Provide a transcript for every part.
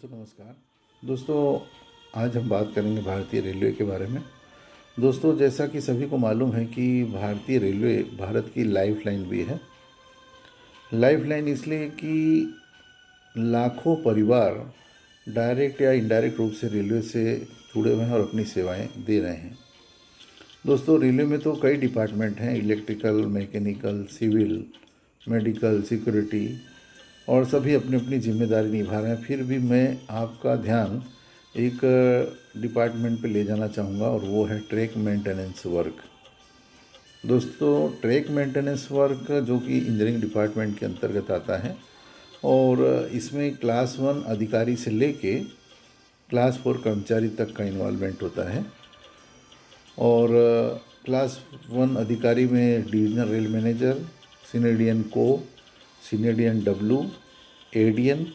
दोस्तों नमस्कार। दोस्तों आज हम बात करेंगे भारतीय रेलवे के बारे में। दोस्तों जैसा कि सभी को मालूम है कि भारतीय रेलवे भारत की लाइफलाइन भी है। लाइफलाइन इसलिए कि लाखों परिवार डायरेक्ट या इनडायरेक्ट रूप से रेलवे से जुड़े हुए हैं और अपनी सेवाएं दे रहे हैं। दोस्तों रेलवे में तो कई डिपार्टमेंट हैं, electrical, mechanical, civil, medical, security, और सभी अपनी अपनी जिम्मेदारी निभा रहे हैं। फिर भी मैं आपका ध्यान एक डिपार्टमेंट पे ले जाना चाहूँगा और वो है ट्रैक मेंटेनेंस वर्क। दोस्तों ट्रैक मेंटेनेंस वर्क जो कि इंजीनियरिंग डिपार्टमेंट के अंतर्गत आता है और इसमें क्लास 1 अधिकारी से लेके क्लास 4 कर्मचारी तक का इन्वॉल्वमेंट होता है। और क्लास 1 अधिकारी में divisional rail manager, senior DN को, सीनियर डीएन डब्ल्यू, एडीएन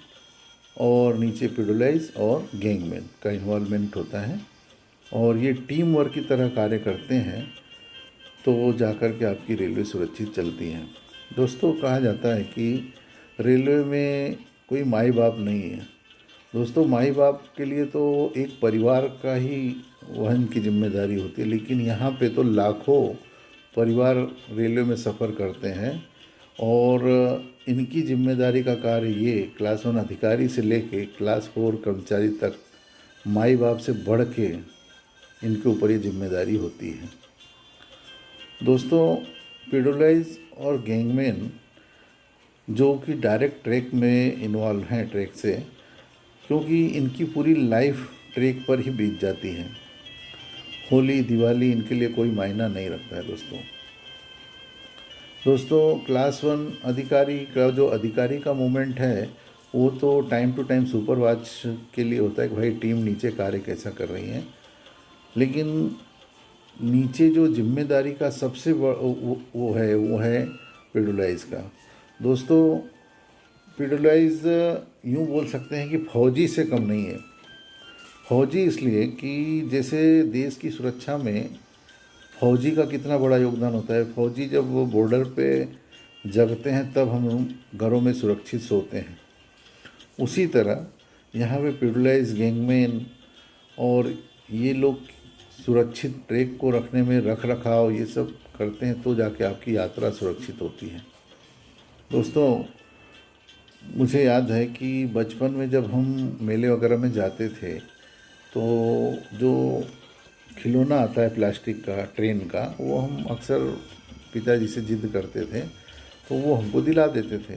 और नीचे पेडोलाइज और गैंगमैन का इन्वॉल्वमेंट होता है। और ये टीम वर्क की तरह कार्य करते हैं तो वो जाकर के आपकी रेलवे सुरक्षित चलती है। दोस्तों कहा जाता है कि रेलवे में कोई माई बाप नहीं है। दोस्तों माई बाप के लिए तो एक परिवार का ही वहन की जिम्मेदारी होती है, लेकिन यहाँ पे तो लाखों परिवार रेलवे में सफ़र करते हैं और इनकी जिम्मेदारी का कार्य ये क्लास 1 अधिकारी से लेके क्लास 4 कर्मचारी तक माई बाप से बढ़ के इनके ऊपर ये जिम्मेदारी होती है। दोस्तों पेडोलाइज और गैंगमैन जो कि डायरेक्ट ट्रैक में इन्वॉल्व हैं ट्रैक से, क्योंकि इनकी पूरी लाइफ ट्रैक पर ही बीत जाती है। होली दिवाली इनके लिए कोई मायना नहीं रखता है। दोस्तों क्लास 1 अधिकारी का जो अधिकारी का मूवमेंट है वो तो time to time super watch के लिए होता है कि भाई टीम नीचे कार्य कैसा कर रही है, लेकिन नीचे जो जिम्मेदारी का सबसे वो है पेडोलाइज का। दोस्तों पेडोलाइज यूँ बोल सकते हैं कि फौजी से कम नहीं है। फौजी इसलिए कि जैसे देश की सुरक्षा में फौजी का कितना बड़ा योगदान होता है। फौजी जब वो बॉर्डर पे जगते हैं तब हम घरों में सुरक्षित सोते हैं। उसी तरह यहाँ पे पेडोलाइज, गैंगमैन और ये लोग सुरक्षित ट्रैक को रखने में रख रखाव ये सब करते हैं तो जाके आपकी यात्रा सुरक्षित होती है। दोस्तों मुझे याद है कि बचपन में जब हम मेले वगैरह में जाते थे तो जो खिलौना आता है प्लास्टिक का ट्रेन का, वो हम अक्सर पिताजी से जिद करते थे तो वो हमको दिला देते थे।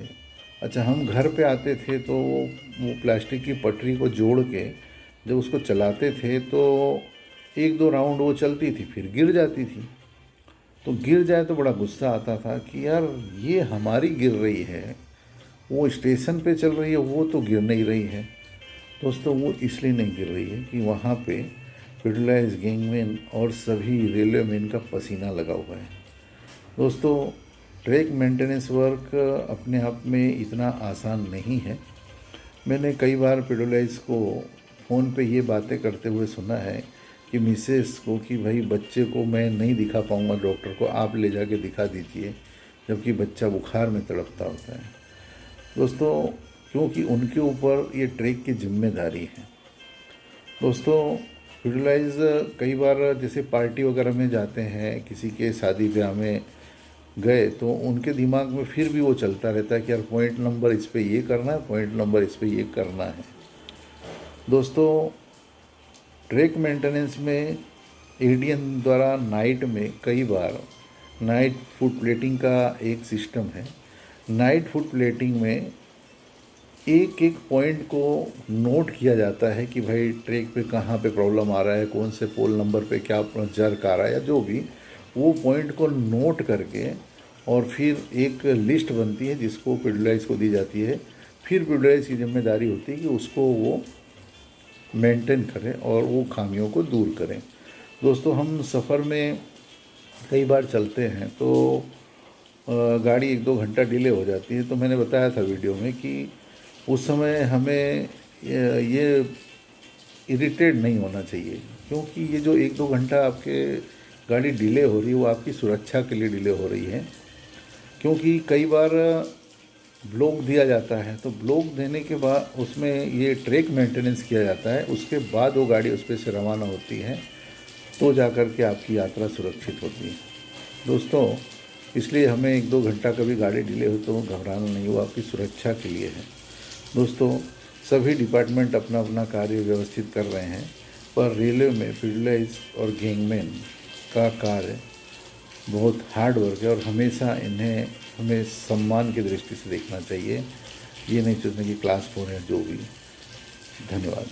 अच्छा हम घर पे आते थे तो वो प्लास्टिक की पटरी को जोड़ के जब उसको चलाते थे तो 1-2 राउंड वो चलती थी, फिर गिर जाती थी। तो गिर जाए तो बड़ा गुस्सा आता था कि यार ये हमारी गिर रही है, वो स्टेशन पे चल रही है, वो तो गिर नहीं रही है। दोस्तों वो इसलिए नहीं गिर रही है कि वहाँ पे पेडोलाइज, गैंगमैन और सभी रेलवे मैन का पसीना लगा हुआ है। दोस्तों ट्रैक मेंटेनेंस वर्क अपने आप में इतना आसान नहीं है। मैंने कई बार पेडोलाइज को फ़ोन पे ये बातें करते हुए सुना है कि मिसेस को कि भाई बच्चे को मैं नहीं दिखा पाऊँगा डॉक्टर को, आप ले जाके दिखा दीजिए, जबकि बच्चा बुखार में तड़पता होता है। दोस्तों क्योंकि उनके ऊपर ये ट्रैक की जिम्मेदारी है। दोस्तों पेडोलाइज कई बार जैसे पार्टी वगैरह में जाते हैं, किसी के शादी ब्याह में गए तो उनके दिमाग में फिर भी वो चलता रहता है कि यार पॉइंट नंबर इस पे ये करना है, पॉइंट नंबर इस पे ये करना है। दोस्तों ट्रैक मेंटेनेंस में एडीएन द्वारा नाइट में कई बार नाइट फुट प्लेटिंग का एक सिस्टम है। नाइट फुट प्लेटिंग में एक एक पॉइंट को नोट किया जाता है कि भाई ट्रैक पे कहाँ पे प्रॉब्लम आ रहा है, कौन से पोल नंबर पे क्या जर्क आ रहा है या जो भी, वो पॉइंट को नोट करके और फिर एक लिस्ट बनती है जिसको पेडोलाइज को दी जाती है। फिर पेडोलाइज की जिम्मेदारी होती है कि उसको वो मेंटेन करें और वो खामियों को दूर करें। दोस्तों हम सफ़र में कई बार चलते हैं तो गाड़ी 1-2 घंटा डिले हो जाती है। तो मैंने बताया था वीडियो में कि उस समय हमें ये इरिटेट नहीं होना चाहिए, क्योंकि ये जो 1-2 घंटा आपके गाड़ी डिले हो रही है वो आपकी सुरक्षा के लिए डिले हो रही है। क्योंकि कई बार ब्लॉक दिया जाता है, तो ब्लॉक देने के बाद उसमें ये ट्रैक मेंटेनेंस किया जाता है, उसके बाद वो गाड़ी उस पर से रवाना होती है, तो जा कर के आपकी यात्रा सुरक्षित होती है। दोस्तों, इसलिए हमें 1-2 घंटा कभी गाड़ी डिले हो तो घबराना नहीं, वो आपकी सुरक्षा के लिए है। दोस्तों, सभी डिपार्टमेंट अपना अपना कार्य व्यवस्थित कर रहे हैं, पर रेलवे में फिडलाइज और गैंगमैन का कार्य बहुत हार्ड वर्क है और हमेशा इन्हें हमें सम्मान की दृष्टि से देखना चाहिए। ये नहीं सोचना कि क्लास 4 है जो भी। धन्यवाद।